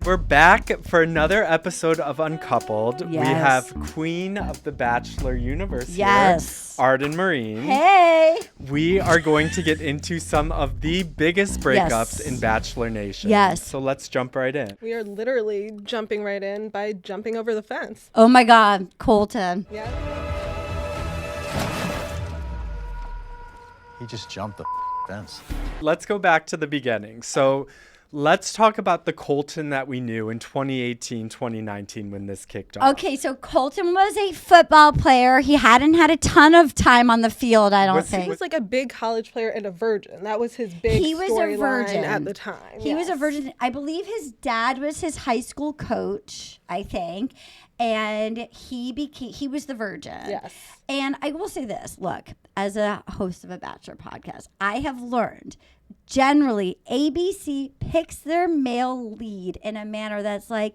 We're back for another episode of Uncoupled. Yes. We have Queen of the Bachelor universe Yes. here, Arden Myrin. Hey! We are going to get into some of the biggest breakups in Bachelor Nation. Yes. So let's jump right in. We are literally jumping right in by jumping over the fence. Oh my God, Colton. Yeah. He just jumped the fence. Let's go back to the beginning. So let's talk about the Colton that we knew in 2018, 2019 when this kicked off. Okay, so Colton was a football player. He hadn't had a ton of time on the field, I don't Was he- think. He was like a big college player and a virgin. That was his big He was a storyline virgin at the time. He was a virgin. I believe his dad was his high school coach, I think. And he was the virgin. Yes. And I will say this, look, as a host of a Bachelor podcast, I have learned generally ABC picks their male lead in a manner that's like,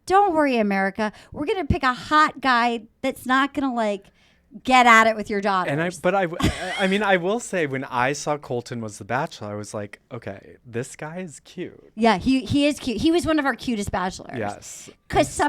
don't worry, America, we're going to pick a hot guy that's not going to like get at it with your daughters. And I mean, I will say when I saw Colton was the Bachelor, I was like, okay, this guy is cute. Yeah, he is cute. He was one of our cutest bachelors. Yes. Because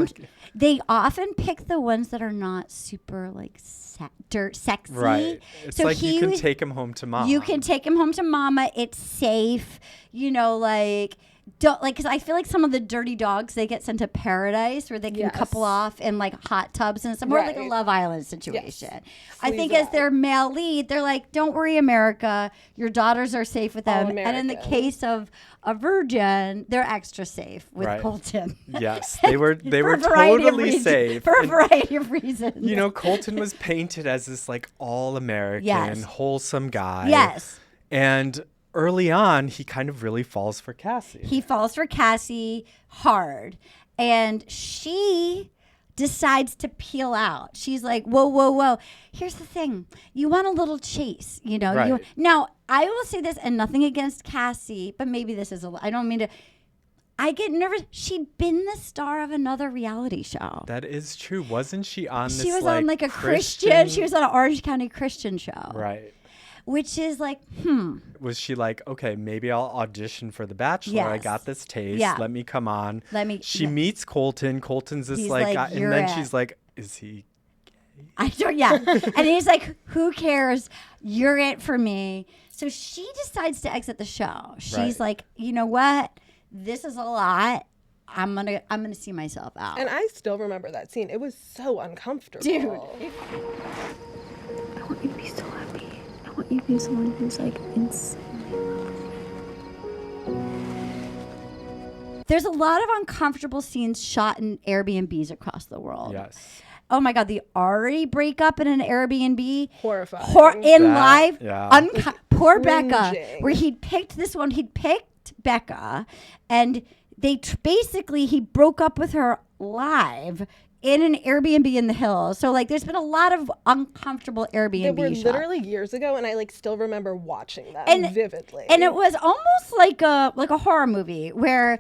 they often pick the ones that are not super like sexy. Right. It's So like you can was- take him home to mom. You can take him home to mama. It's safe. You know, like don't like because I feel like some of the dirty dogs they get sent to paradise where they can Yes. couple off in like hot tubs and it's more like a Right. Love Island situation. Yes. I Sleaze think it as out. their male lead, they're like, don't worry, America, your daughters are safe with them. And in the All-American. case of a virgin, they're extra safe with Right. Colton. Yes, they were For a variety of totally reasons- safe. for a And, variety of reasons. you know, Colton was painted as this like all-American, Yes. wholesome guy. Yes. And early on, he kind of really falls for Cassie. He falls for Cassie hard. And she decides to peel out. She's like, whoa, whoa, whoa. Here's the thing. You want a little chase, you know. Right. Now, I will say this, and nothing against Cassie, but maybe this is I don't mean to. I get nervous. She'd been the star of another reality show. That is true. Wasn't she on this She was like on like a Christian. She was on an Orange County Christian show. Right. Which is like, Was she like, okay, maybe I'll audition for The Bachelor. I Yes. got this taste. Yeah. Let me come on. She meets Colton. Colton's this He's like, like, guy, and "You're then it." she's like, is he? I don't, yeah. And he's like, who cares? You're it for me. So she decides to exit the show. She's Right. like, you know what? This is a lot. I'm gonna see myself out. And I still remember that scene. It was so uncomfortable. Dude. I want you to be so happy. I want you to be someone who's like insanely lovely. There's a lot of uncomfortable scenes shot in Airbnbs across the world. Yes. Oh my God, the Ari breakup in an Airbnb. Horrifying. In That- live. yeah. Poor Becca, Cringing. where he'd picked this one. He'd picked Becca, and they basically, he broke up with her live in an Airbnb in the hills. So like, there's been a lot of uncomfortable Airbnb They were shots. literally years ago, and I like still remember watching that And- vividly. And it was almost like a horror movie where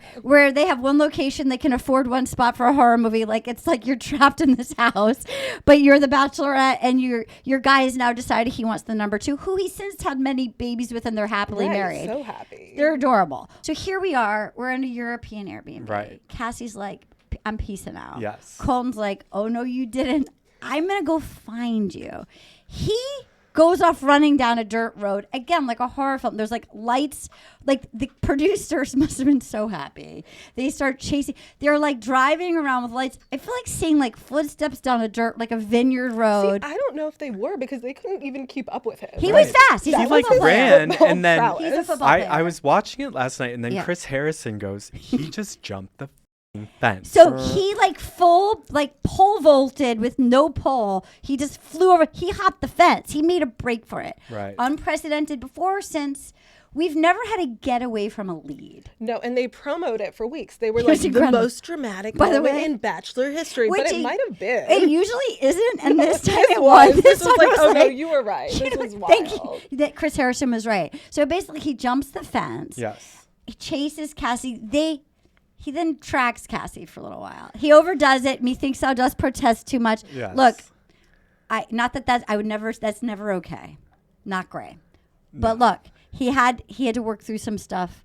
they have one location, they can afford one spot for a horror movie. Like it's like you're trapped in this house, but you're the Bachelorette, and your guy has now decided he wants the number 2, who he since had many babies with, and they're happily Right, married. So happy. They're adorable. So here we are. We're in a European Airbnb. Right. Cassie's like, I'm peacing out. Yes. Colton's like, oh, no, you didn't. I'm going to go find you. He goes off running down a dirt road. Again, like a horror film. There's like lights. Like the producers must have been so happy. They start chasing. They're like driving around with lights. I feel like seeing like footsteps down a dirt, like a vineyard See, road. I don't know if they were because they couldn't even keep up with him. He was fast. He's He a like football player. ran, Football and then prowess. He's a football I player. was watching it last night, and then Yeah. Chris Harrison goes, he just jumped the f***ing fence. So he like full like pole vaulted with no pole. He just flew over. He hopped the fence. He made a break for it. Right. Unprecedented before or since. We've never had a get away from a lead. No, and they promoted it for weeks. They were It like was the incredible. most dramatic By the moment way- in Bachelor history, but Which it might have been. It usually isn't, and this time This it was. This was time like, it oh no, like- you were right. You This know, was thank wild. you. That Chris Harrison was right. So basically, he jumps the fence. Yes. He chases Cassie. He then tracks Cassie for a little while. He overdoes it. Methinks thou dost protest too much. Yes. Look, that's never okay. Not great. But look, he had to work through some stuff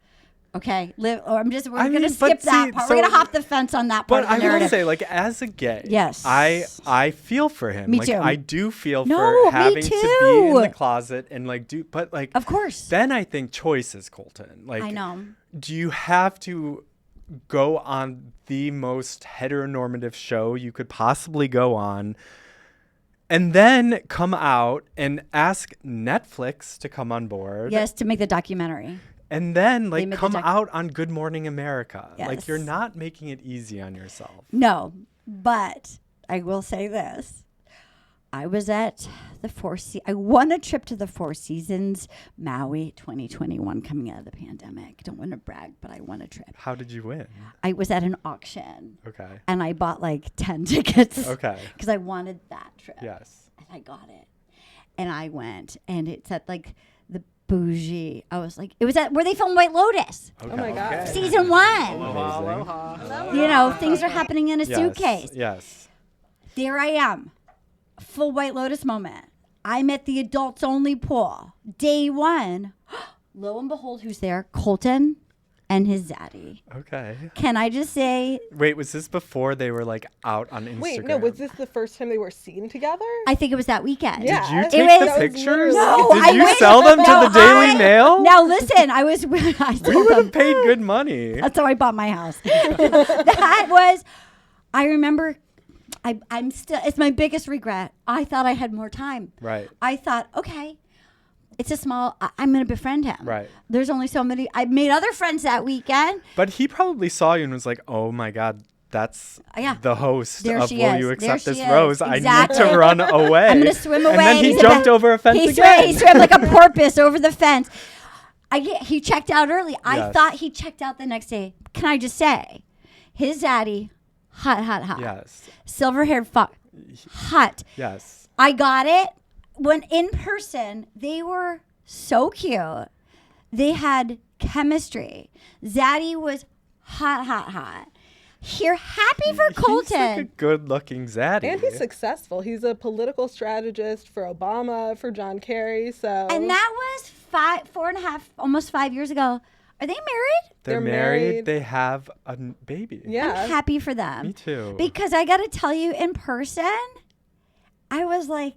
Okay, we're I gonna mean, skip but that see, part. so- We're gonna hop the fence on that part But of the I will narrative. say, like, as a gay, Yes. I feel for him. Me like, too. I do feel No, for me having to be in too. the closet and like but like, Of course. then I think choices, Colton. Like, I know. do you have to go on the most heteronormative show you could possibly go on? And then come out and ask Netflix to come on board. Yes, to make the documentary. And then They like made the come doc- out on Good Morning America. Like, you're Yes. not making it easy on yourself. No, but I will say this. I was at the I won a trip to the Four Seasons Maui 2021 coming out of the pandemic. Don't want to brag, but I won a trip. How did you win? I was at an auction Okay. and I bought like 10 tickets. Okay. Because I wanted that trip. Yes. And I got it. And I went and it's at like the bougie. I was like, it was at where they filmed White Lotus. Okay. Oh my God. Okay. Season 1. Amazing. You know, things are happening in a Yes. suitcase. Yes. There I am. Full White Lotus moment. I'm at the adults only pool. Day 1. Lo and behold, who's there? Colton and his zaddy. Okay. Can I just say, Wait, was this before they were like out on Instagram? Wait, no, was this the first time they were seen together? I think it was that weekend. Yeah. Did you It take the was- pictures? No, Did I you went- sell them No, to the Daily Mail? Now listen, I was. I We sold would them. have paid good money. That's how I bought my house. That was, I remember, I'm still, it's my biggest regret. I thought I had more time. Right. I thought, okay, it's a small, I'm going to befriend him. Right. There's only so many, I made other friends that weekend. But he probably saw you and was like, "Oh my God, that's Yeah. the host There of she Will is. You There Accept she This is. Rose? I Exactly. need to run away." I'm going to swim away. And then he He's jumped about- over a fence he again. He swam like a porpoise over the fence. He checked out early. I Yes. thought he checked out the next day. Can I just say, his daddy, hot. Yes. Silver-haired fuck, hot. Yes. I got it. When in person, they were so cute. They had chemistry. Zaddy was hot. You're happy for Colton. He's like a good-looking zaddy. And he's successful. He's a political strategist for Obama, for John Kerry. So And that was 4.5, almost 5 years ago. Are they married? They're They're married. married. They have a baby. yeah. I'm happy for them. Me too. Because I got to tell you, in person, I was like,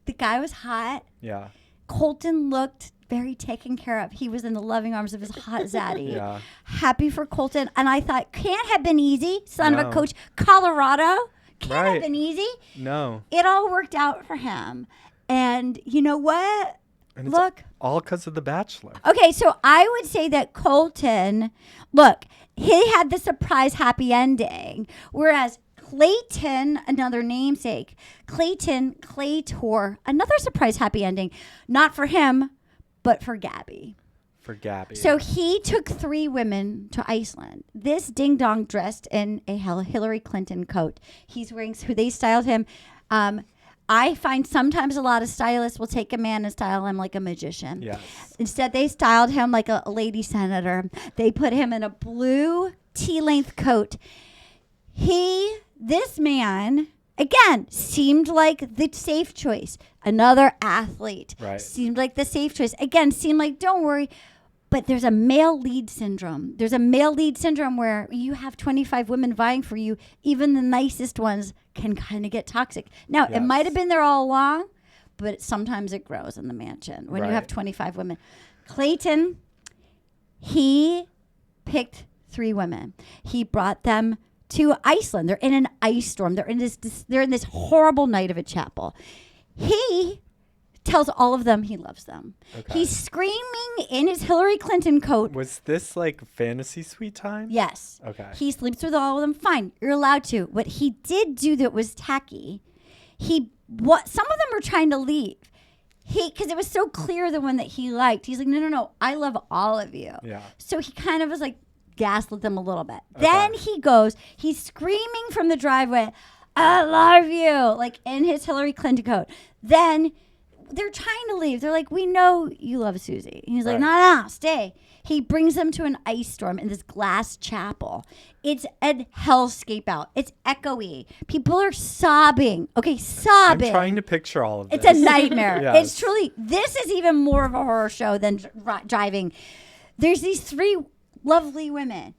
the guy was hot. Yeah. Colton looked very taken care of. He was in the loving arms of his hot zaddy. Yeah. Happy for Colton. And I thought, can't have been easy. Son of No. a coach. Colorado. Can't Right. have been easy. No. It all worked out for him. And you know what? And it's Look. all because of The Bachelor. Okay, so I would say that Colton, look, he had the surprise happy ending, whereas Clayton, another namesake, Claytor, another surprise happy ending, not for him, but for Gabby. For Gabby. So he took 3 women to Iceland. This ding dong dressed in a Hillary Clinton coat. He's wearing, who they styled him. I find sometimes a lot of stylists will take a man and style him like a magician. Yes. Instead, they styled him like a lady senator. They put him in a blue tea-length coat. This man, again, seemed like the safe choice. Another athlete. Right. Seemed like the safe choice. Again, seemed like, don't worry. But there's a male lead syndrome. There's a male lead syndrome where you have 25 women vying for you. Even the nicest ones can kind of get toxic. Now, it Yes. might have been there all along, but sometimes it grows in the mansion when you have Right. 25 women. Clayton, he picked 3 women. He brought them to Iceland. They're in an ice storm. They're in this horrible night of a chapel. He tells all of them he loves them. Okay. He's screaming in his Hillary Clinton coat. Was this like fantasy suite time? Yes. Okay. He sleeps with all of them. Fine. You're allowed to. What he did do that was tacky, some of them were trying to leave. Because it was so clear the one that he liked. He's like, no, I love all of you. Yeah. So he kind of was like, gaslit them a little bit. Okay. Then he's screaming from the driveway, I love you, like in his Hillary Clinton coat. Then they're trying to leave. They're like, we know you love Susie. And he's like, Right. no, stay. He brings them to an ice storm in this glass chapel. It's a hellscape out. It's echoey. People are sobbing. Okay, I'm sobbing. trying to picture all of this. It's a nightmare. Yes. It's truly, this is even more of a horror show than driving. There's these 3 lovely women.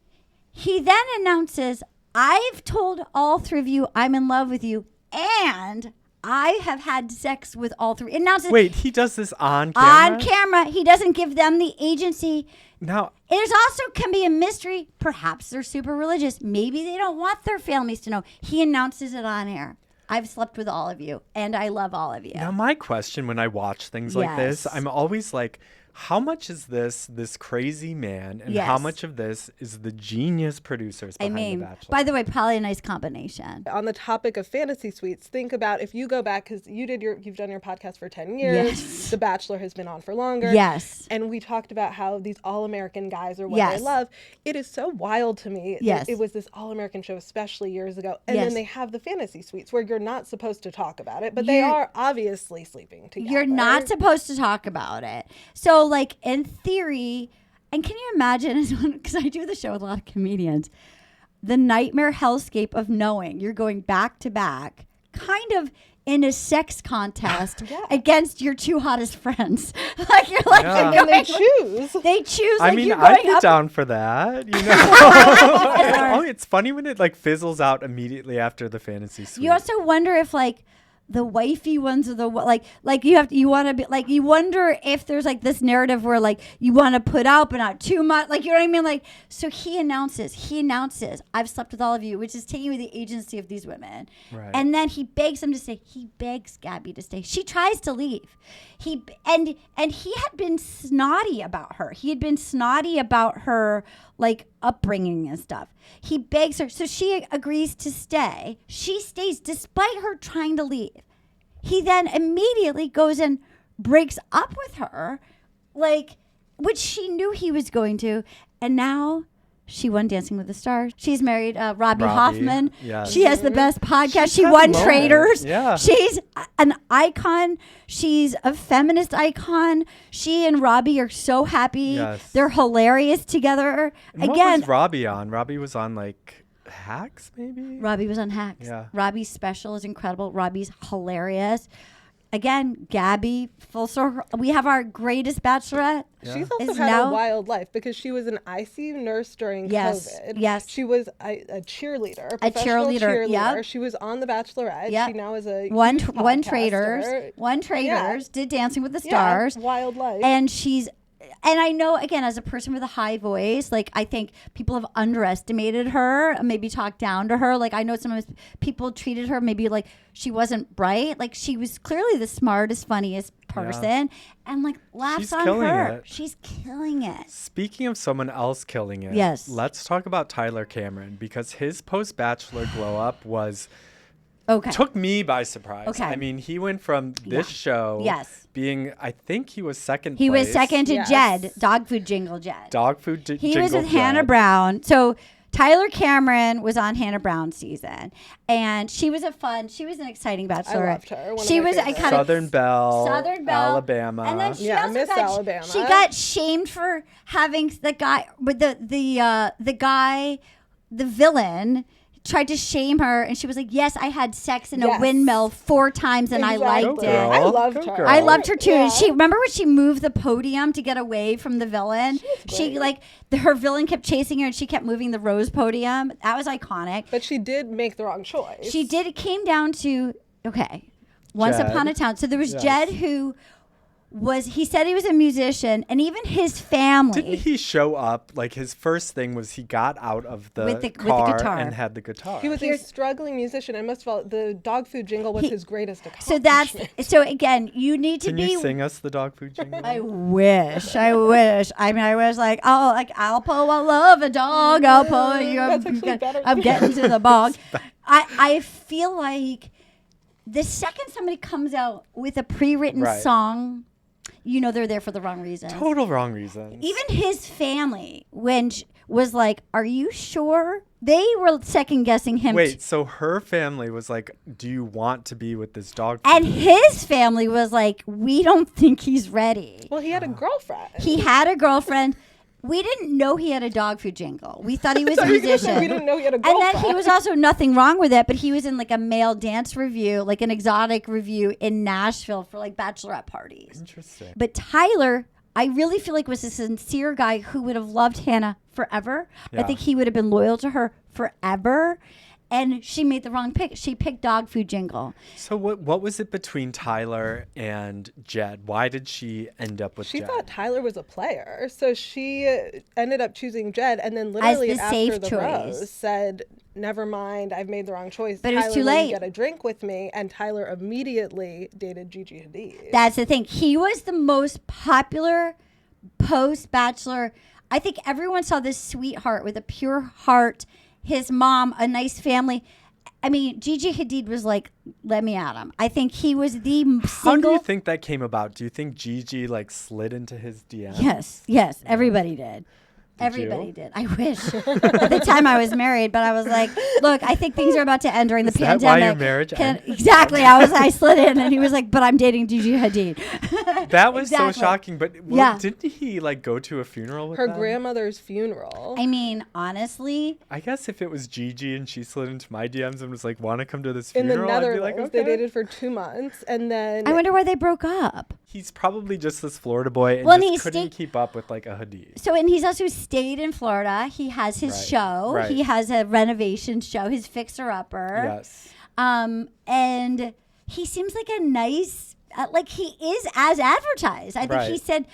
He then announces, I've told all 3 of you I'm in love with you, and I have had sex with all 3. Announces Wait, he does this on camera? on camera. He doesn't give them the agency. Now, There's also can be a mystery. Perhaps they're super religious. Maybe they don't want their families to know. He announces it on air. I've slept with all of you, and I love all of you. now my question when I watch things like this, Yes. I'm always like, how much is this crazy man, and how Yes. much of this is the genius producers I behind mean, The Bachelor? by the way, probably a nice combination. On the topic of fantasy suites, think about if you go back, because you've done your podcast for 10 years. Yes. The Bachelor has been on for longer. Yes. And we talked about how these all-American guys are what Yes. they love. It is so wild to me. Yes. It was this all-American show, especially years ago. And Yes. then they have the fantasy suites where you're not supposed to talk about it, but they You're- are obviously sleeping together. You're not supposed to talk about it. So, like, in theory, and can you imagine, because I do the show with a lot of comedians, the nightmare hellscape of knowing you're going back to back, kind of in a sex contest against your 2 hottest friends. Like, you're like, Yeah. you're And they going- choose. They choose, I like, mean, you're I'd going be up. down for that, you know? Oh, it's funny when it like fizzles out immediately after the fantasy suite. You also wonder if, like, the wifey ones are the like you want to be like, you wonder if there's like this narrative where like you want to put out but not too much, like, you know what I mean? Like, so he announces I've slept with all of you, which is taking away the agency of these women. Right. And then he begs them to stay. He begs Gabby to stay. She tries to leave. And he had been snotty about her. He had been snotty about her like upbringing and stuff. He begs her, so she agrees to stay. She stays despite her trying to leave. He then immediately goes and breaks up with her, like, which she knew he was going to. And now she won Dancing with the Stars. She's married Robbie Hoffman. yes. She has the best podcast. She had won moments. Traitors. Yeah. She's an icon. She's a feminist icon. She and Robbie are so happy. Yes. They're hilarious together. And Again, what was Robbie on? Robbie was on like Hacks, maybe? Robbie was on Hacks. Yeah. Robbie's special is incredible. Robbie's hilarious. Again, Gabby, full circle. We have our greatest bachelorette. She's also Is had now- a wild life because she was an ICU nurse during Yes, COVID. yes. She was a cheerleader, A professional cheerleader, yep. She was on The Bachelorette. Yep. She now is a One podcaster. Traitors, did Dancing with the Yeah, Stars. wild life. And and I know, again, as a person with a high voice, like, I think people have underestimated her, maybe talked down to her. Like, I know sometimes people treated her maybe like she wasn't bright. Like, she was clearly the smartest, funniest person. And, like, laughs She's on killing her. it. She's killing it. Speaking of someone else killing it, Yes. let's talk about Tyler Cameron, because his post-Bachelor glow-up Okay. took me by surprise. Okay. I mean, he went from this show Yes. being, I think he was second He place. was second to Yes. Jed, Dog Food Jingle Jed. Dog food He jingle was with Jed. Hannah Brown. So Tyler Cameron was on Hannah Brown's season, and she was an exciting bachelorette. I loved her. One of She my was favorites. Southern Belle, Southern Belle, Alabama. and then she Yeah, also Miss got, Alabama. She got shamed for having the guy with the villain. Tried to shame her, and she was like, "Yes, I had sex in a Yes. windmill 4 times, and I liked Exactly. it." Girl. I loved Go her. girl. I loved her too. Yeah. She remember when she moved the podium to get away from the villain. She like her villain kept chasing her, and she kept moving the rose podium. That was iconic. But she did make the wrong choice. She did. It came down to Once Jed. Upon a Town. So there was Yes. Jed who he said he was a musician, and even his family. Didn't he show up? Like, his first thing was he got out of the, With the car guitar. and had the guitar. He was a struggling musician, and most of all, the dog food jingle was his greatest accomplishment. So again, you need to Can be. you sing us the dog food jingle? I wish. I mean, I was like, oh, like, I'll pull, I love a dog. I'll pull you. That's actually better. I'm getting to the bog. I feel like the second somebody comes out with a pre-written Right. song, you know they're there for the wrong reason. Total wrong reasons. Even his family, was like, "Are you sure?" They were second guessing him. Wait, so her family was like, do you want to be with this dog? And food? his family was like, "We don't think he's ready." Well, he had a girlfriend. He had a girlfriend. We didn't know he had a dog food jingle. We thought he was a thought you were gonna say musician. we didn't know he had a And then he girlfriend. was also nothing wrong with it, but he was in like a male dance review, like an exotic review in Nashville for like bachelorette parties. Interesting. But Tyler, I really feel like was a sincere guy who would have loved Hannah forever. I Yeah. think he would have been loyal to her forever. And she made the wrong pick. She picked dog food jingle. So what was it between Tyler and Jed? Why did she end up with She Jed? thought Tyler was a player, so she ended up choosing Jed, and then literally the after safe the choice. rose said, "Never mind, I've made the wrong choice." But it was Tyler, too will you late. get a drink with me, and Tyler immediately dated Gigi Hadid. That's the thing. He was the most popular post-Bachelor. I think everyone saw this sweetheart with a pure heart. His mom, a nice family. I mean, Gigi Hadid was like, let me at him. I think he was the How do single. you think that came about? Do you think Gigi like slid into his DM? Yes. Everybody did. Everybody you? did. I wish. At the time I was married, but I was like, look, I think things are about to end during the Is that pandemic. why your marriage ended? Exactly. I slid in and he was like, but I'm dating Gigi Hadid. That was Exactly. so shocking. But Yeah. didn't he like go to a funeral with Her them? grandmother's funeral. I mean, honestly, I guess if it was Gigi and she slid into my DMs and was like, want to come to this in the funeral? I'd be Netherlands, like, okay. they dated for 2 months, and then I wonder why they broke up. He's probably just this Florida boy and Well, and just he couldn't stayed- keep up with like a Hadid. So, and he's also stayed in Florida. He has his Right, show. right. He has a renovation show, his Fixer Upper. Yes. And he seems like a nice, like he is as advertised. I think he Right. said,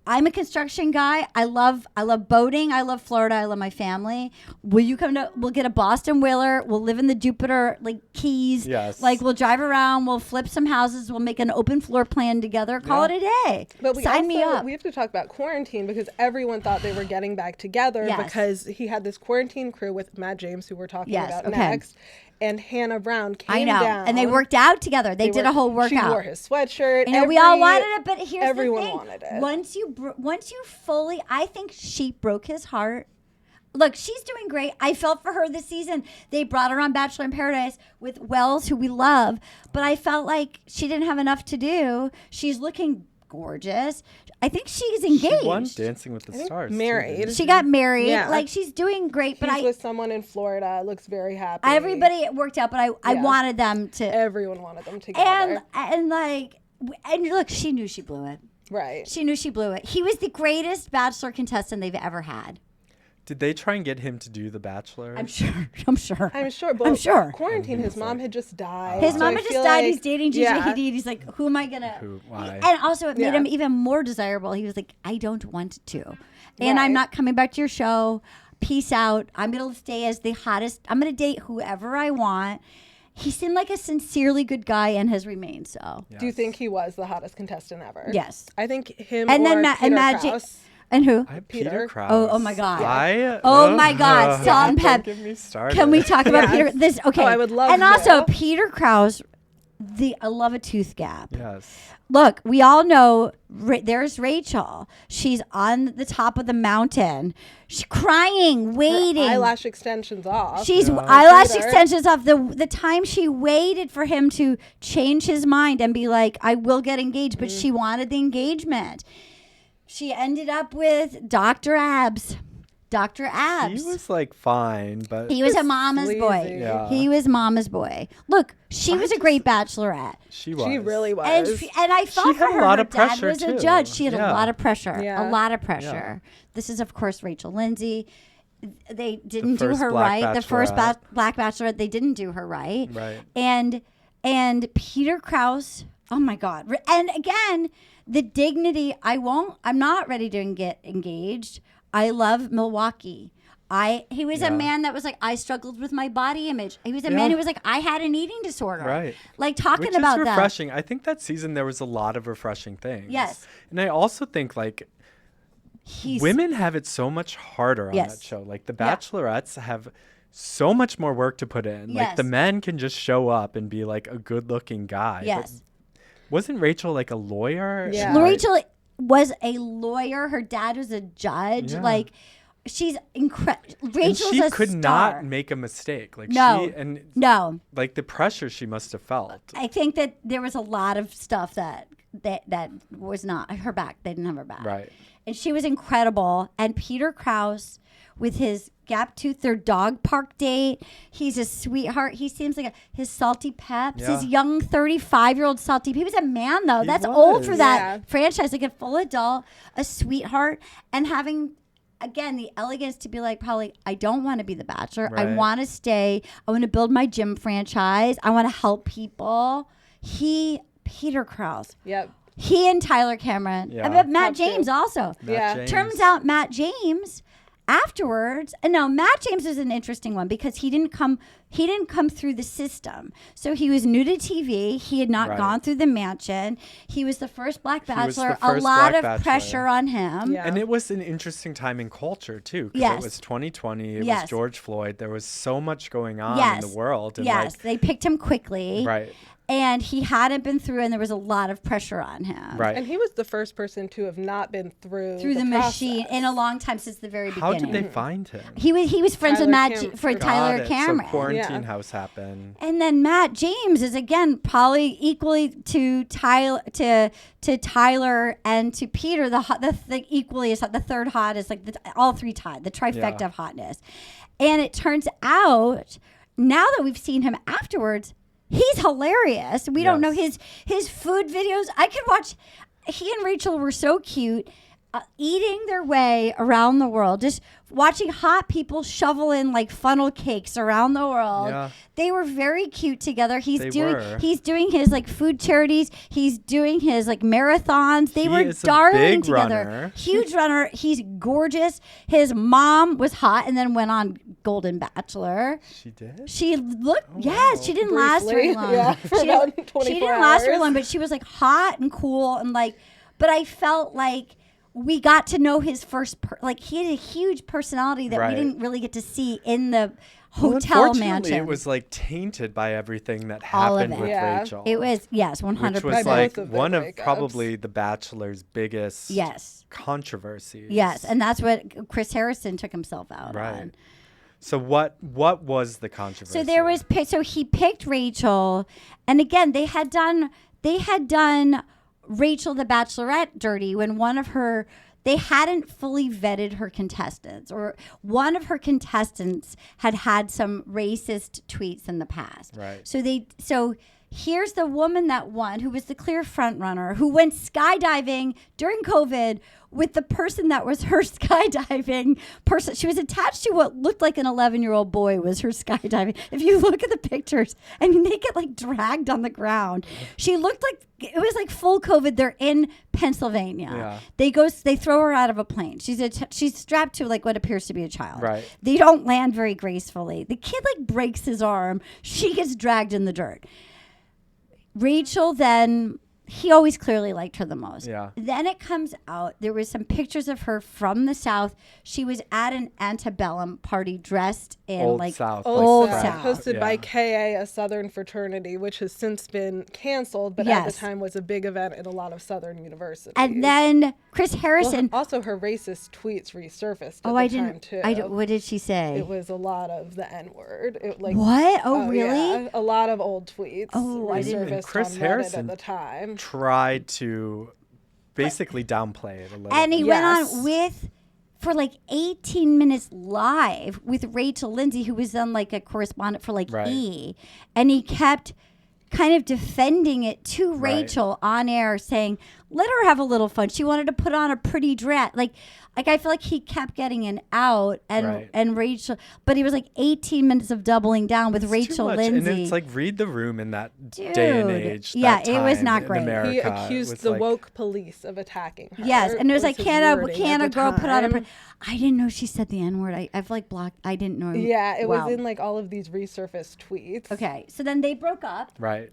I'm a construction guy. I love boating. I love Florida. I love my family. Will you come to, we'll get a Boston Whaler. We'll live in the Jupiter like Keys. Yes. Like we'll drive around. We'll flip some houses. We'll make an open floor plan together. Call it a day. But we Sign me also- up. We have to talk about quarantine because everyone thought they were getting back together Yes. because he had this quarantine crew with Matt James, who we're talking Yes, about okay. next, and Hannah Brown I came know. down. And they worked out together. They did a whole workout. She wore his sweatshirt. You know, we all wanted it, but here's everyone the thing. wanted it. Once you fully, I think she broke his heart. Look, she's doing great. I felt for her this season. They brought her on Bachelor in Paradise with Wells, who we love, but I felt like she didn't have enough to do. She's looking gorgeous. I think she's engaged. She won Dancing with the Stars. too, married. didn't She got married. Yeah. Like she's doing great, but He's with someone in Florida. Looks very happy. everybody it worked out. But I Yeah. wanted them to. Everyone wanted them together. And like, and look, she knew she blew it. right. She knew she blew it. He was the greatest Bachelor contestant they've ever had. Did they try and get him to do The Bachelor? I'm sure. I'm sure. I'm sure. But I'm sure. Quarantine. His mom had just died. His so mom I had just feel died. like- He's dating Gigi yeah. Hadid. He's like, who am I gonna? Why? And also, it made Yeah. him even more desirable. He was like, I don't want to, and I'm Right. not coming back to your show. Peace out. I'm gonna stay as the hottest. I'm gonna date whoever I want. He seemed like a sincerely good guy and has remained so. Do you think he was the hottest contestant ever? Yes. I think him And or then Peter imagine. Krause. And who? I have Peter. Peter Krause. Oh my God. Oh my God, salt and Don't pep. get me started. Can we talk about Yes. Peter? This okay. Oh, I would love And also, to. Peter Krause, I love a tooth gap. Yes. Look, we all know there's Rachael. She's on the top of the mountain. She's crying, waiting. Eyelash extensions off. She's Yeah. eyelash Peter. extensions off. The time she waited for him to change his mind and be like, I will get engaged, but she wanted the engagement. She ended up with Dr. Abs. Dr. Abs. He was like fine, but He was a mama's boy. sleazy. Yeah. He was mama's boy. Look, she was a great bachelorette. she was. She really was. And I felt had for a her. lot Her of dad pressure, was a too. judge. She had a Yeah. lot of pressure. Yeah. A lot of pressure. This is, of course, Rachel Lindsay. They didn't do first her black right. The first bachelorette. black bachelorette, they didn't do her right. Right. And Peter Krause. Oh my God. And again, the dignity. I'm not ready to get engaged. I love Milwaukee. He was a Yeah. man that was like, I struggled with my body image. He was a Yeah. man who was like, I had an eating disorder. Right. Like talking Which about is that. refreshing. I think that season there was a lot of refreshing things. Yes. And I also think like women have it so much harder on Yes. that show. Like the bachelorettes have so much more work to put in. Like the Yes. men can just show up and be like a good-looking guy. But Yes. wasn't Rachel like a lawyer? Yeah. And, like, Rachel was a lawyer. Her dad was a judge. Yeah. Like, she's incredible. and Rachel's she a could star. not make a mistake. Like No. she and No. like the pressure she must have felt. I think that there was a lot of stuff that was not her back. They didn't have her back. Right. And she was incredible. And Peter Krause with his gap tooth, their dog park date. He's a sweetheart. He seems like his salty peps, his young 35-year-old salty. He was a man though. That's old for that franchise. Like a full adult, a sweetheart, and having again the elegance to be like, probably I don't want to be the Bachelor. I want to stay. I want to build my gym franchise. I want to help people. Peter Krause. Yep. He and Tyler Cameron. Yeah. But Matt James also. James. Turns out Matt James afterwards, and now Matt James is an interesting one because he didn't come through the system. So he was new to TV. He had not gone through the mansion. He was the first Black Bachelor. A lot of pressure on him. Yeah. And it was an interesting time in culture too. Because it was 2020. It was George Floyd. There was so much going on in the world. And they picked him quickly. Right. And he hadn't been through, and there was a lot of pressure on him. Right. And he was the first person to have not been through the machine in a long time since the very beginning. How did they find him? He was friends with Tyler Cameron. So Quarantine House happened. And then Matt James is again probably equally to Tyler and to Peter the equally is the third hottest, like all three tied, the trifecta of hotness. And it turns out now that we've seen him afterwards, he's hilarious. We don't know his food videos. I could watch. He and Rachael were so cute, eating their way around the world, just watching hot people shovel in like funnel cakes around the world. Yeah. They were very cute together. He's doing his like food charities. He's doing his like marathons. They were darling together. Runner. Huge runner. He's gorgeous. His mom was hot and then went on Golden Bachelor. She did? She looked, she didn't last very long. Yeah, she didn't last very long, but she was like hot and cool and like, but I felt like we got to know his first, he had a huge personality that we didn't really get to see in the hotel mansion. It was like tainted by everything that happened with Rachael. It was, 100%. Which was like one of probably the Bachelor's biggest controversies. Yes, and that's what Chris Harrison took himself out on. So what was the controversy? So there was, so he picked Rachael, and again they had done Rachael the Bachelorette dirty when they hadn't fully vetted her contestants, or one of her contestants had some racist tweets in the past. Right. So here's the woman that won, who was the clear front runner, who went skydiving during COVID with the person that was her skydiving person. She was attached to what looked like an 11-year-old boy was her skydiving. If you look at the pictures, I mean, they get like dragged on the ground. She looked like, it was like full COVID. They're in Pennsylvania. Yeah. They throw her out of a plane. She's strapped to like what appears to be a child. Right. They don't land very gracefully. The kid like breaks his arm. She gets dragged in the dirt. Rachael then, he always clearly liked her the most. Yeah. Then it comes out, there was some pictures of her from the South. She was at an antebellum party dressed in Old like South. Old South. Hosted by KA, a Southern fraternity, which has since been canceled, but at the time was a big event at a lot of Southern universities. And then Chris Harrison. Well, also her racist tweets resurfaced at the time too. What did she say? It was a lot of the N-word. What? Oh, really? Yeah, a lot of old tweets resurfaced and Chris on Harrison Reddit at the time. Tried to basically downplay it a little and bit. He went on for like 18 minutes live with Rachel Lindsay, who was then like a correspondent for like E! And he kept kind of defending it to Rachael on air, saying, let her have a little fun. She wanted to put on a pretty dress. Like I feel like he kept getting an out and Rachael, but he was like 18 minutes of doubling down with Rachel Lindsay. And it's like, read the room in that day and age. Yeah, it was not great. America. He accused the woke police of attacking her. Yes, and it was like, can a girl put on a... I didn't know she said the N-word. I've like blocked... I didn't know. Yeah, it was in like all of these resurfaced tweets. Okay, so then they broke up. Right.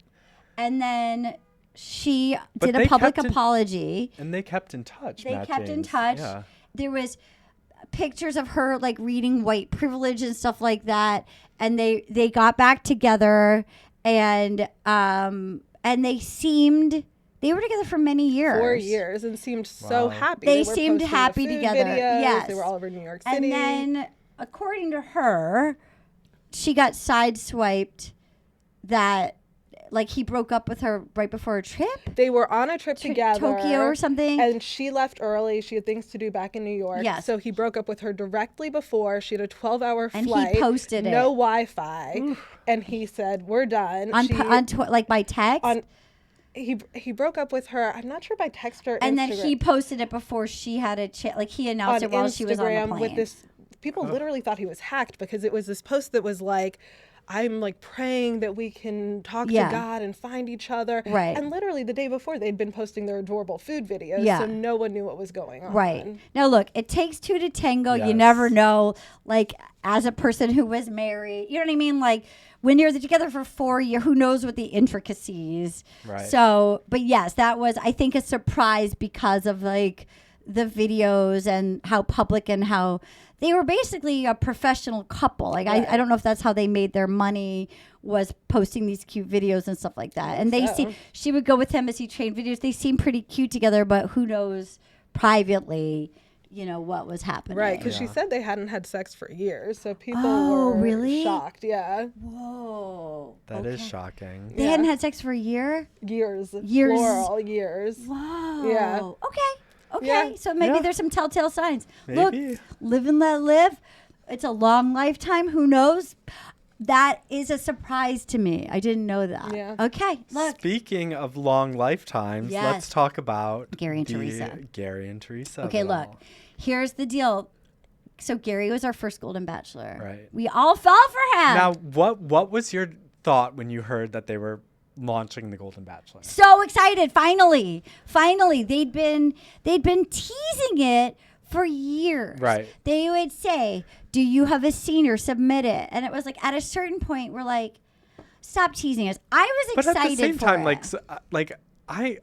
And then she did a public apology. And they kept in touch. They kept in touch. Yeah. There was pictures of her like reading white privilege and stuff like that. And they got back together, and they were together for many years. 4 years, and seemed so happy. They seemed happy together. Videos. Yes. They were all over New York City. And then, according to her, she got sideswiped that like he broke up with her right before a trip? They were on a trip together. Tokyo or something? And she left early. She had things to do back in New York. Yes. So he broke up with her directly before. She had a 12-hour And flight. he posted it. No Wi-Fi. And he said, we're done. Like by text? He broke up with her. I'm not sure by text or and Instagram. then he posted it before she had a chat. Like he announced it while she was on the plane. With this, people literally thought he was hacked because it was this post that was like, I'm like praying that we can talk to God and find each other. Right. And literally the day before they'd been posting their adorable food videos. Yeah. So no one knew what was going on. Right. Now look, it takes two to tango. Yes. You never know. Like as a person who was married, you know what I mean? Like when you're together for 4 years, who knows what the intricacies. Right. So, but yes, that was, I think, a surprise because of like the videos and how public and how they were basically a professional couple. Like I don't know if that's how they made their money, was posting these cute videos and stuff like that. And they see she would go with him as he trained videos. They seem pretty cute together, but who knows privately, you know, what was happening. Right, because she said they hadn't had sex for years, so people were really shocked. Yeah. Whoa. That is shocking. They hadn't had sex for a year? Years. Plural years. Wow. Yeah. Okay, Yeah. so maybe there's some telltale signs. Maybe. Look, live and let live. It's a long lifetime. Who knows? That is a surprise to me. I didn't know that. Yeah. Okay, look. Speaking of long lifetimes, Yes. let's talk about Gerry and Teresa. Gerry and Teresa. Okay, though. look. Here's the deal. So Gerry was our first Golden Bachelor. Right. We all fell for him. Now, what was your thought when you heard that they were launching the Golden Bachelor? So excited! Finally, they'd been teasing it for years. Right. They would say, "Do you have a senior? Submit it." And it was like at a certain point, we're like, "Stop teasing us." I was But excited at the same for time, it.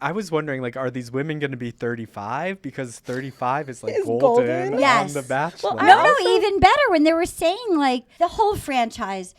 I was wondering, like, are these women going to be 35? Because 35 is like Is golden golden? on Yes. The Bachelor. Well, No, even better when they were saying like the whole franchise.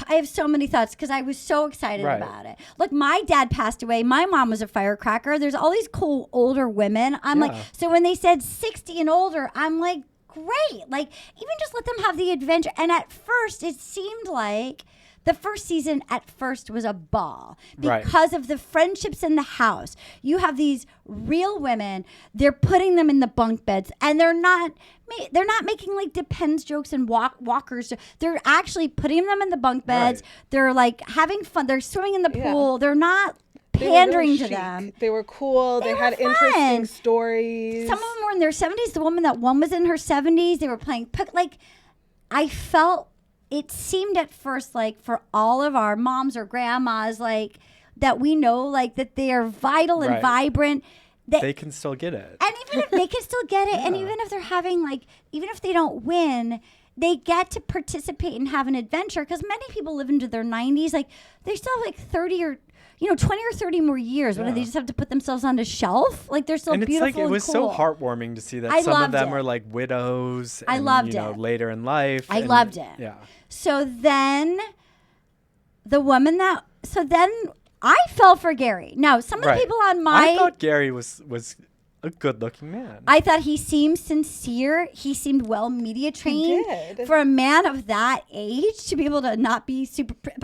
I have so many thoughts because I was so excited Right. about it. Look, my dad passed away. My mom was a firecracker. There's all these cool older women. I'm like, Yeah. so when they said 60 and older, I'm like, great. Like, even just let them have the adventure. And at first, it seemed like the first season at first was a ball Right. because of the friendships in the house. You have these real women. They're putting them in the bunk beds, and they're not making like depends jokes and walkers. They're actually putting them in the bunk beds. Right. They're like having fun. They're swimming in the Yeah. pool. They're not They were pandering really to chic. them. They were cool. They were had fun. interesting stories. Some of them were in their 70s. The woman that one was in her 70s. They were playing like I felt it seemed at first like for all of our moms or grandmas like that we know like that they are vital and Right. vibrant. They can still get it. And even if they can still get it, and even if they're having even if they don't win, they get to participate and have an adventure because many people live into their 90s. Like they still have like 30 or 20 or 30 more years. What do they just have to put themselves on the shelf? Like they're still And it's beautiful like it was and so cool. heartwarming to see that I some of loved them it. were like widows. I and, loved it. Later in life. I and- loved it. Yeah. So then I fell for Gerry. Now, some of the people on I thought Gerry was a good-looking man. I thought he seemed sincere. He seemed well media trained. did. For a man of that age to be able to not be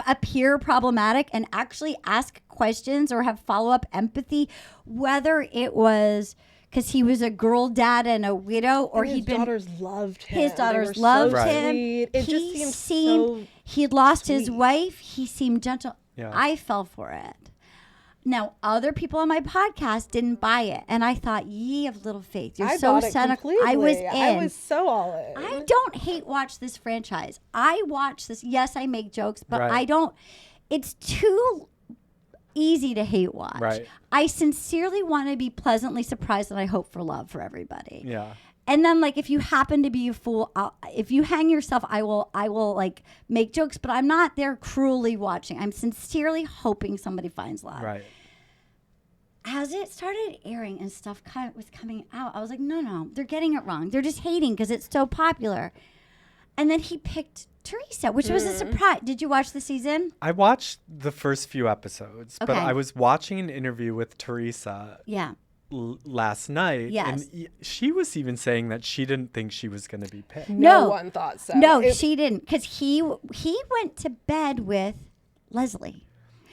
appear problematic and actually ask questions or have follow-up empathy, whether it was because he was a girl dad and a widow or And he'd his been daughters loved him. his They daughters were so loved Right. him. sweet. It he just seemed so he'd lost his sweet. wife. He seemed gentle. Yeah. I fell for it. Now, other people on my podcast didn't buy it, and I thought, ye of little faith. You're I so bought it cynical. completely. I was in. I was so all in. I don't hate watch this franchise. I watch this. Yes, I make jokes, but Right. I don't. It's too easy to hate watch. Right. I sincerely want to be pleasantly surprised, and I hope for love for everybody. Yeah. And then, like, if you happen to be a fool, if you hang yourself, I will like make jokes, but I'm not there cruelly watching. I'm sincerely hoping somebody finds love. Right. As it started airing and stuff was coming out, I was like, no, they're getting it wrong. They're just hating because it's so popular. And then he picked Teresa, which was a surprise. Did you watch the season? I watched the first few episodes, but Okay. I was watching an interview with Teresa Yeah. last night, Yes. and she was even saying that she didn't think she was going to be picked. no No. one thought so. No, It- she didn't, because he went to bed with Leslie.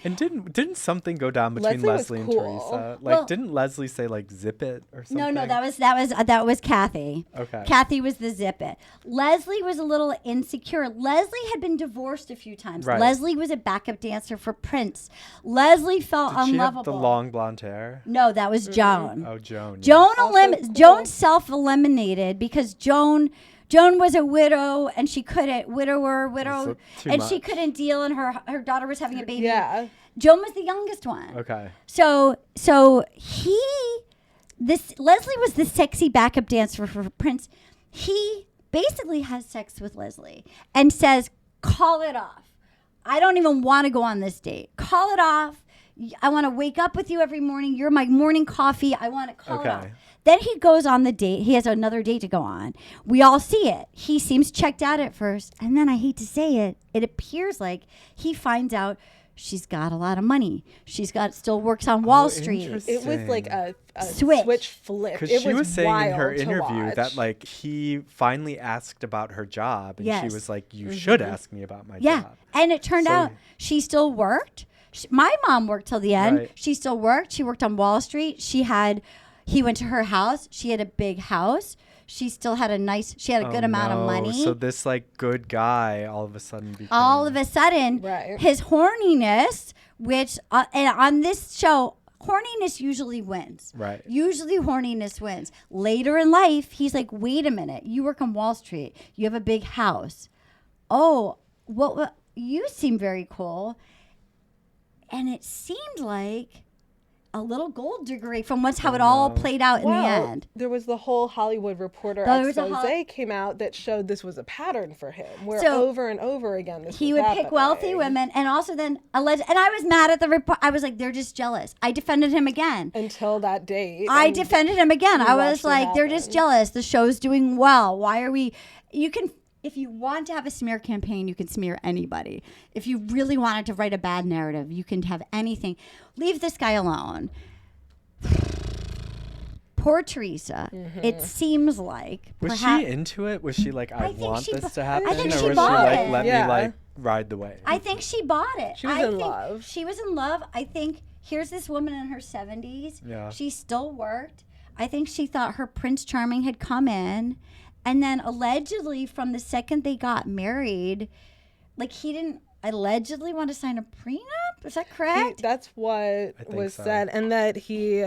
And didn't something go down between Leslie Leslie was and cool. Teresa? Like, Well- didn't Leslie say like zip it or something? No, that was Kathy. Okay. Kathy was the zip it. Leslie was a little insecure. Leslie had been divorced a few times. Right. Leslie was a backup dancer for Prince. Leslie felt Did she unlovable. have the long blonde hair? No, that was Joan. Oh, Joan. Joan Also cool. Joan self-eliminated because Joan was a widow and she couldn't widow too and she much. couldn't deal, and her daughter was having a baby. Yeah. Joan was the youngest one. Okay. So Leslie was the sexy backup dancer for Prince. He basically has sex with Leslie and says, "Call it off. I don't even want to go on this date. Call it off. I want to wake up with you every morning. You're my morning coffee. I want to call it off." Okay. Then he goes on the date. He has another date to go on. We all see it. He seems checked out at first. And then I hate to say it, it appears like he finds out she's got a lot of money. Still works on Wall Street. interesting. It was like a Switch. switch flip. Because It she was saying in her wild to interview watch. that like he finally asked about her job, and Yes. she was like, "You should ask me about my Yeah. job." And it turned So- out she still worked. My mom worked till the end. Right. She still worked. She worked on Wall Street. He went to her house. She had a big house. She still had she had a good amount of money. So this like good guy all of a sudden became All of a sudden, Right. his horniness, which and on this show, horniness usually wins. Right. Usually horniness wins. Later in life, he's like, wait a minute. You work on Wall Street. You have a big house. Oh, what you seem very cool. And it seemed like a little gold diggery from how it all played out in the end. There was the whole Hollywood Reporter There was a expose came out that showed this was a pattern for him, where So, over and over again this He was would pick wealthy happening. women and also then alleged. And I was mad at the report. I was like, they're just jealous. I defended him again. Until that date. I and defended him again. I was watched it like, they're just happen. jealous. The show's doing well. Why are we? You can, if you want to have a smear campaign, you can smear anybody. If you really wanted to write a bad narrative, you can have anything. Leave this guy alone. Poor Teresa. It seems like Was perhaps, she into it? Was she like, I think want she this bu- to I happen? think or she was bought she like, it. let Yeah. me like ride the wave? I think she bought it. She was I in think love. She was in love. I think here's this woman in her 70s. Yeah. She still worked. I think she thought her Prince Charming had come in. And then allegedly from the second they got married, like he didn't allegedly want to sign a prenup. Is that correct? That's what think was so. said, and that he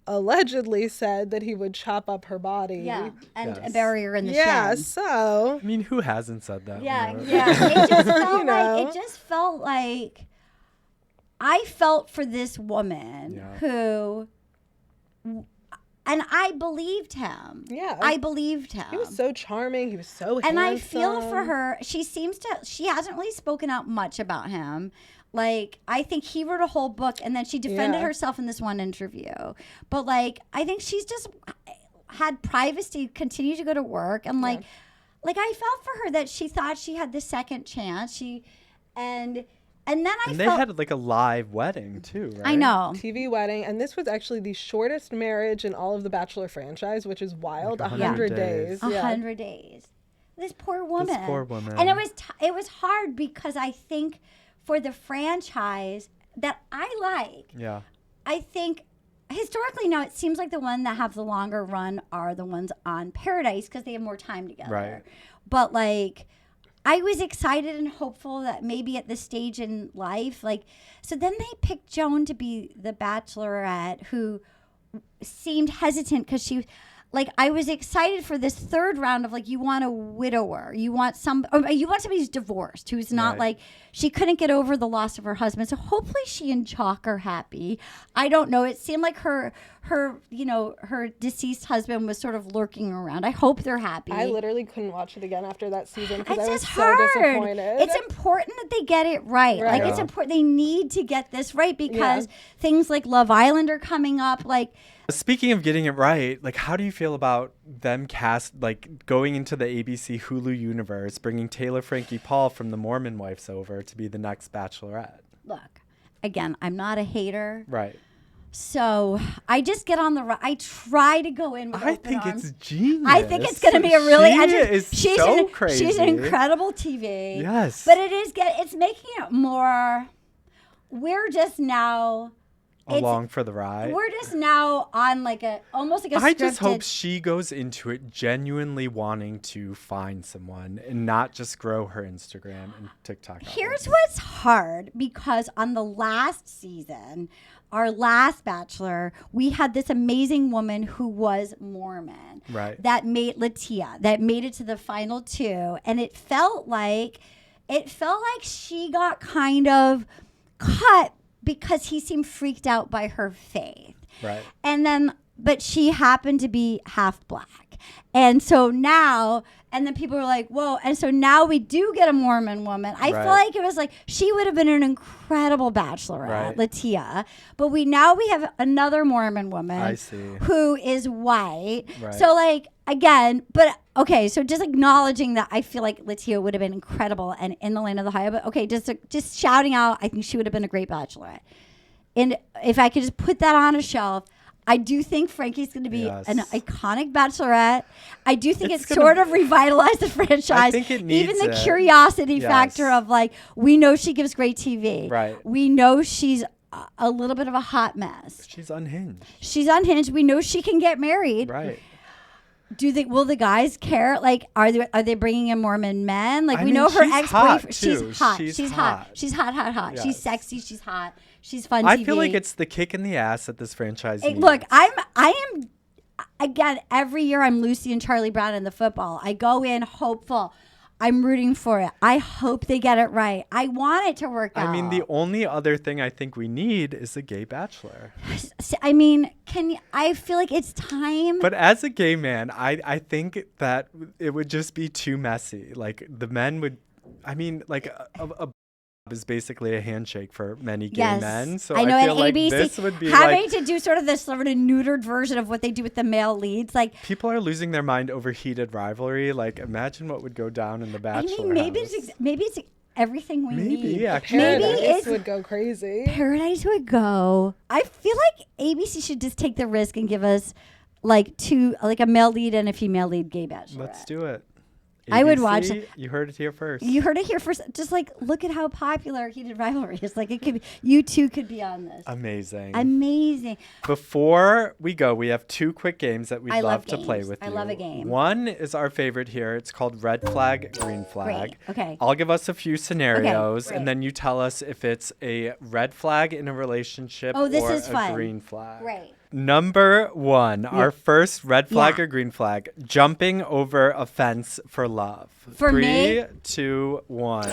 allegedly said that he would chop up her body. yeah. And Yes. bury her in the Yeah. shed. So I mean, who hasn't said that? Yeah, you know? yeah. It just felt You know? like I felt for this woman Yeah. who, and I believed him. Yeah. I believed him. he was so charming. He was so and handsome. I feel for her. She hasn't really spoken out much about him. Like, I think he wrote a whole book and then she defended Yeah. herself in this one interview. But like, I think she's just had privacy, continue to go to work. And like I felt for her that she thought she had the second chance. And then I And they felt, had like a live wedding too, right? I know. TV wedding, and this was actually the shortest marriage in all of the Bachelor franchise, which is wild. Like 100 100 days. days. 100 days. This poor woman. poor woman. And it was hard because I think for the franchise that I like, Yeah. I think historically now it seems like the one that have the longer run are the ones on Paradise because they have more time together. Right. But like I was excited and hopeful that maybe at this stage in life, like, so then they picked Joan to be the Bachelorette, who seemed hesitant because she, like, I was excited for this third round of like, you want a widower, you want somebody who's divorced, who's not Right. like, she couldn't get over the loss of her husband. So hopefully she and Chalk are happy. I don't know. It seemed like her deceased husband was sort of lurking around. I hope they're happy. I literally couldn't watch it again after that season because It's I was just so hard. disappointed. It's important that they get it right. Right. Like it's Yeah. important. They need to get this right because things like Love Island are coming up. Like Speaking of getting it right, like how do you feel about them going into the ABC Hulu universe, bringing Taylor Frankie Paul from the Mormon Wives over to be the next Bachelorette? look, again, I'm not a hater, Right. so I just get on the. I try to go in with I open think arms. it's genius. I think it's going to be a really. She's so crazy. She's an incredible TV. Yes. but it's making it more. we're just now Along for the ride. We're just now on like almost like a I just hope scripted- she goes into it genuinely wanting to find someone and not just grow her Instagram and TikTok. Here's what's hard, because on the last season, our last Bachelor, we had this amazing woman who was Mormon. Right. That made it to the final 2. And it felt like she got kind of cut because he seemed freaked out by her faith. Right. But she happened to be half black. And so now, and then people were like, whoa. And so now we do get a Mormon woman. I feel like it was like, she would have been an incredible bachelorette, Latia. But we have another Mormon woman. I see. Who is white. Right. So like, again, but okay, so just acknowledging that I feel like Latia would have been incredible and in the land of the high. But okay, just shouting out, I think she would have been a great bachelorette. And if I could just put that on a shelf, I do think Frankie's going to be an iconic bachelorette. I do think it's sort of revitalized the franchise. I think it needs even the curiosity Yes. factor of like, we know she gives great TV. Right. We know she's a little bit of a hot mess. She's unhinged. We know she can get married. Right. Will the guys care? Like, are they bringing in Mormon men? Like, I we mean, know her she's ex-boyfriend. hot, She's too. hot. She's hot. hot. She's hot. Yes. She's sexy. She's hot. She's fun. I TV. feel like it's the kick in the ass that this franchise needs. Look, I am. Again, every year I'm Lucy and Charlie Brown in the football. I go in hopeful. I'm rooting for it. I hope they get it right. I want it to work out. I mean, the only other thing I think we need is a gay bachelor. I mean, I feel like it's time. But as a gay man, I think that it would just be too messy. Like, the men would, I mean, like, a is basically a handshake for many gay men. So I know, feel and like ABC this would be having like, to do sort of this sort of neutered version of what they do with the male leads. Like, people are losing their mind over heated rivalry. Like, imagine what would go down in the Bachelor. I mean, maybe it's everything we need. Maybe, actually. Maybe Paradise would go crazy. Paradise would go. I feel like ABC should just take the risk and give us like a male lead and a female lead gay bachelorette. Let's do it. I would ABC, watch it. You heard it here first. You heard it here first. Just like, look at how popular heated rivalry is. Like, it could be, you two could be on this. Amazing. Before we go, we have 2 quick games that we'd I love love to play games. with I you. love a game. One is our favorite here. It's called Red Flag, Green Flag. Great. Okay. I'll give us a few scenarios, great. and then you tell us if it's a red flag in a relationship Oh, this or is a fun. green flag. Great. Number 1, our first red flag Yeah. or green flag, jumping over a fence for love. For 3, me? 2, 1.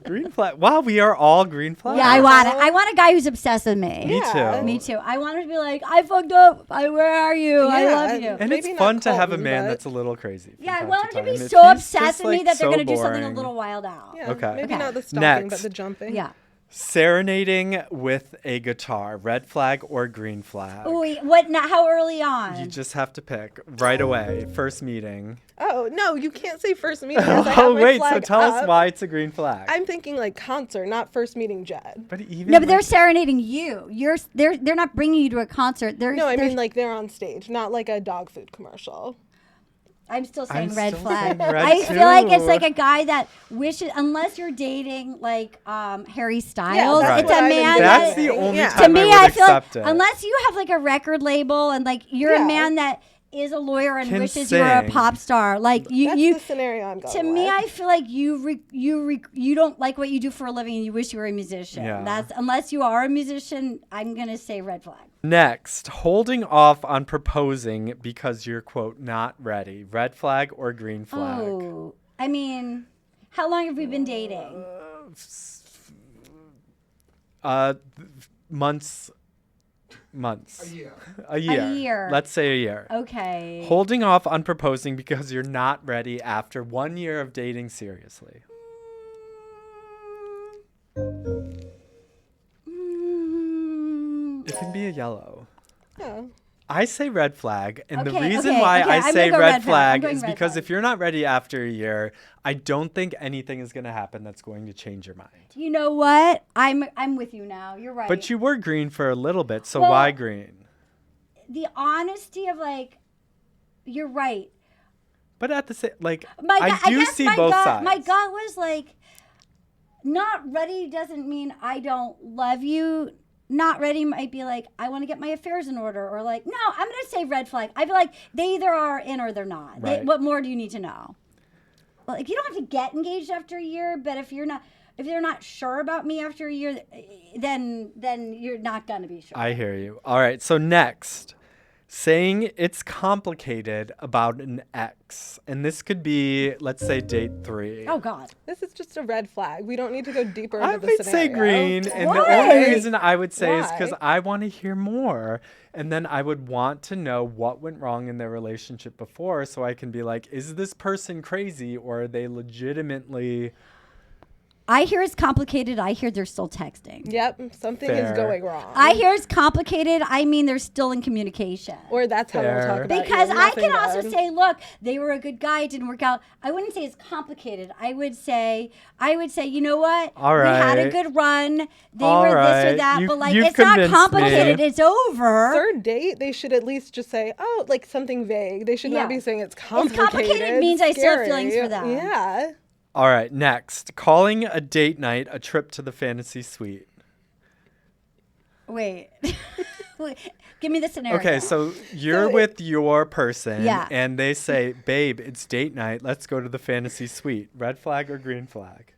Green flag. Wow, we are all green flags. Yeah, I want it. I want a guy who's obsessed with me. Me Yeah. too. Me too. I want him to be like, I fucked up. Where are you? I Yeah, love you. And Maybe it's not fun to have a Colton, man but- that's a little crazy. from Yeah, I time want to him to be time. If so he's obsessed just, with me like, that they're so going to do something a boring. little wild out. Yeah, Okay. maybe Okay. not the stalking, Next. but the jumping. Yeah. Serenading with a guitar, red flag or green flag? Oh, wait, what? Not, how early on? You just have to pick right away. First meeting. Oh, no, you can't say first meeting. because I have Oh my wait, so flag tell us up. why it's a green flag. I'm thinking like concert, not first meeting Jed. But even No, but they're like- serenading you. They're not bringing you to a concert. No, I mean like they're on stage, not like a dog food commercial. I'm still saying I'm red still flag. saying red I feel like it's too. like a guy that wishes, unless you're dating like Harry Styles, that's it's what a I'm man That's that. the only Yeah. time To me, I I would feel like accept it. unless you have like a record label and like you're a Yeah. man that is a lawyer and Can wishes you were a sing. pop star, like That's you. the scenario I'm going To me, with. I feel like you don't like what you do for a living and you wish you were a musician. Yeah. That's unless you are a musician. I'm gonna say red flag. Next, holding off on proposing because you're quote not ready. Red flag or green flag? Oh, I mean, how long have we been dating? Months. A year. Let's say a year. Okay. Holding off on proposing because you're not ready after 1 year of dating seriously. It can be a yellow. Yeah. I say red flag, and the Okay, reason okay, why okay, I I'm say gonna go red red flag. I'm flag going is red because flag. if you're not ready after a year, I don't think anything is going to happen that's going to change your mind. You know what? I'm with you now. You're right. But you were green for a little bit, so Well, why green? the honesty of like, you're right. But at the same, like, I I do guess see my both gut, sides. My gut was like, not ready doesn't mean I don't love you. Not ready might be like, I want to get my affairs in order, or like, no, I'm going to say red flag. I feel like they either are in or they're not. Right. What more do you need to know? Well, like, you don't have to get engaged after a year, but if they're not sure about me after a year, then you're not going to be sure. I hear you. All right. So next, saying it's complicated about an ex. And this could be, let's say, date 3. Oh, God. This is just a red flag. We don't need to go deeper I into would the say scenario. green. And the Why? only reason I would say is because Why? I want to hear more. And then I would want to know what went wrong in their relationship before, so I can be like, is this person crazy, or are they legitimately... I hear it's complicated. I hear they're still texting. Yep, something Fair. is going wrong. I hear it's complicated. I mean, they're still in communication. Or that's how we'll Fair. talk about Because you. I Nothing can also bad. say, look, they were a good guy. It didn't work out. I wouldn't say it's complicated. I would say, you know what? All We had a right. good run. They All were this right. or that. You- But like, you've it's not convinced complicated. me. It's over. Third date, they should at least just say, oh, like something vague. They should Yeah. not be saying it's complicated. complicated means I still have feelings Scary. for them. Yeah. All right, next. Calling a date night a trip to the fantasy suite. Wait. Give me the scenario. Okay, so you're with your person, Yeah. and they say, babe, it's date night. Let's go to the fantasy suite. Red flag or green flag?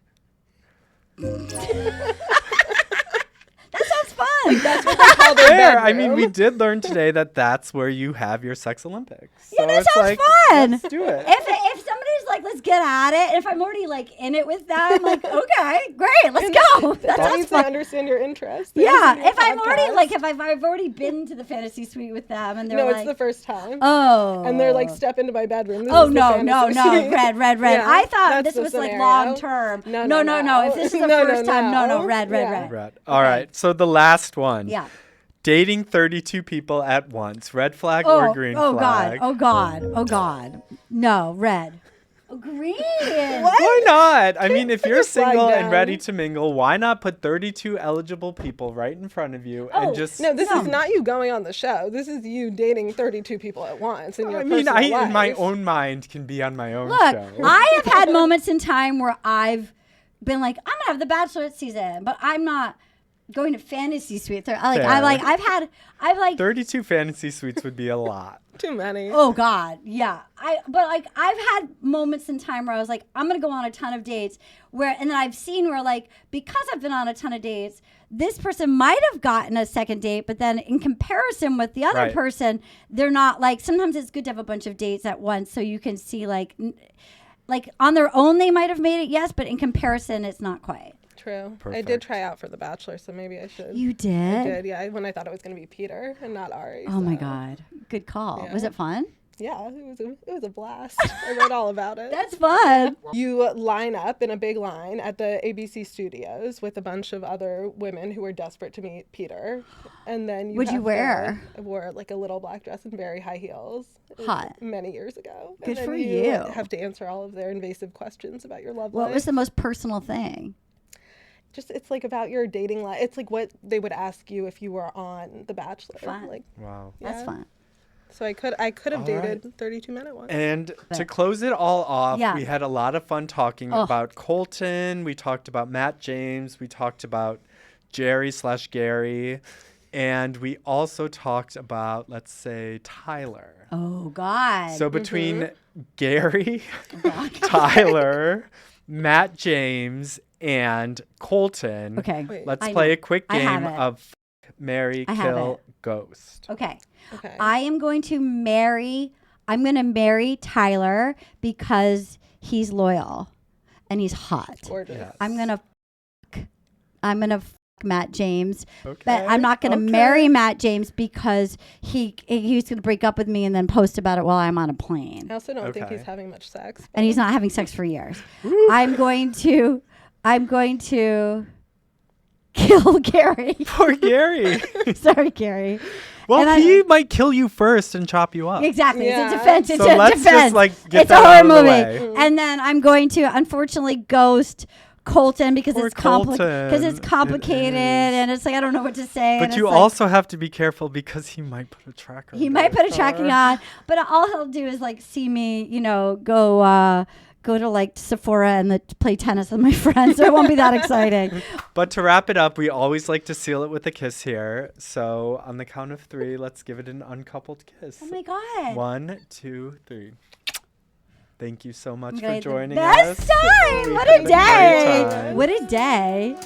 That sounds fun. That's what they call their Fair. I bedroom. mean, we did learn today that that's where you have your sex Olympics. Yeah, So that it's sounds like, fun. Let's do it. If somebody's like, let's get at it, if I'm already like in it with them, I'm like, okay, great, let's go. That That sounds means fun. they understand your interest. Yeah, They listen to if I'm your already podcast. like, if I've already been to the fantasy suite with them, and they're No, like, it's the first time. oh, And they're like, step into my bedroom. This oh is the no, fantasy suite. red. Yeah, I thought that's this the was like scenario. long term. No. If this is the first time, no, red. Red. All right, so the last one. Yeah. Dating 32 people at once. Red flag Oh, or green oh flag? God. No, red. Oh, green. Why not? I mean, if you're your flag single and down. ready to mingle, why not put 32 eligible people right in front of you Oh, and just... No, this is not you going on the show. This is you dating 32 people at once in your I mean, personal life. in my own mind, can be on my own Look, show. I have had moments in time where I've been like, I'm gonna have the Bachelorette season, but I'm not going to fantasy suites. Or like, Fair. I've like, 32 fantasy suites would be a lot. Too many. oh God, yeah. But like, I've had moments in time where I was like, I'm gonna go on a ton of dates and then I've seen where like, because I've been on a ton of dates, this person might have gotten a second date, but then in comparison with the other Right. person, they're not like, sometimes it's good to have a bunch of dates at once so you can see like on their own, they might have made it, yes, but in comparison, it's not quite. True. I Perfect. did try out for The Bachelor, so maybe I should. You I did? did, yeah. When I thought it was going to be Peter and not Ari. Oh my so, God. Good call. Yeah. Was it fun? Yeah, it was a blast. I read all about it. That's fun. You line up in a big line at the ABC studios with a bunch of other women who were desperate to meet Peter, and then What'd you have wear? I wore like a little black dress and very high heels. It was Hot. Many years ago. Good and then for you. you. Have to answer all of their invasive questions about your love What life. was the most personal thing? Just it's like about your dating life. It's like what they would ask you if you were on The Bachelor. Fun. Like, Wow. That's yeah. fun. So I could have All dated 32 men at once. And to But- close it all off, Yeah. we had a lot of fun talking Oh. about Colton. We talked about Matt James. We talked about Gerry/Gary. And we also talked about, let's say, Tyler. Oh God. So between Gary, God. Tyler, Matt James, and Colton, Okay. Wait. let's I play know. a quick I have game it. of Marry, I have Kill, it. Ghost. Okay. Okay. I am going to marry Tyler because he's loyal and he's hot. Gorgeous. Yes. I'm gonna fuck Matt James, Okay. but I'm not gonna okay. marry Matt James because he's gonna break up with me and then post about it while I'm on a plane. I also don't think Okay. he's having much sex. And he's not having sex for years. I'm going to kill Gary. Poor Gary. Sorry, Gary. Well, And he might kill you first and chop you up. Exactly. Yeah. It's a defense. It's So a let's just, defense. like, get it's a that horror out of the movie. way. And then I'm going to unfortunately ghost Colton because Poor it's complicated. Colton. It Complicated, is. and it's like I don't know what to say. and But it's you like, also have to be careful because he might put a tracker. he on might your put a tracking car. on, but all he'll do is like see me, go go to like Sephora and play tennis with my friends, so it won't be that exciting. But to wrap it up, we always like to seal it with a kiss here. So on the count of 3, let's give it an uncoupled kiss. Oh my God. 1, 2, 3. Thank you so much Okay, for joining the us. best time. We What had a great day. time. What a day.